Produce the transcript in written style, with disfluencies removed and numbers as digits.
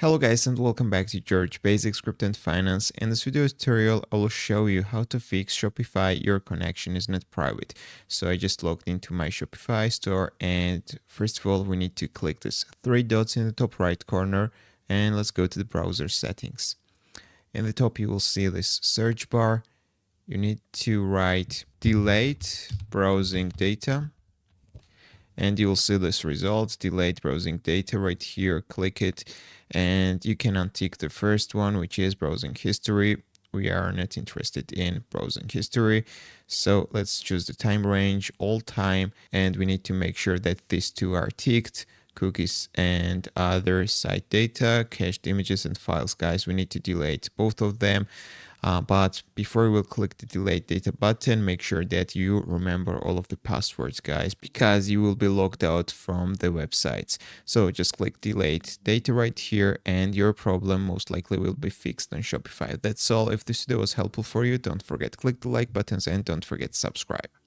Hello guys and welcome back to George Basic Script and Finance. In this video tutorial, I will show you how to fix Shopify your connection is not private. So I just logged into my Shopify store, and first of all we need to click this three dots in the top right corner and let's go to the browser settings. In the top you will see this search bar. You need to write delete browsing data. And you will see this result, delayed browsing data right here. Click it and you can untick the first one, which is browsing history. We are not interested in browsing history. So let's choose the time range, all time, and we need to make sure that these two are ticked. Cookies and other site data, cached images and files. Guys, we need to delete both of them. But before you will click the delete data button, make sure that you remember all of the passwords, guys, because you will be logged out from the websites. So just click delete data right here and your problem most likely will be fixed on Shopify. That's all. If this video was helpful for you, don't forget to click the like buttons and don't forget to subscribe.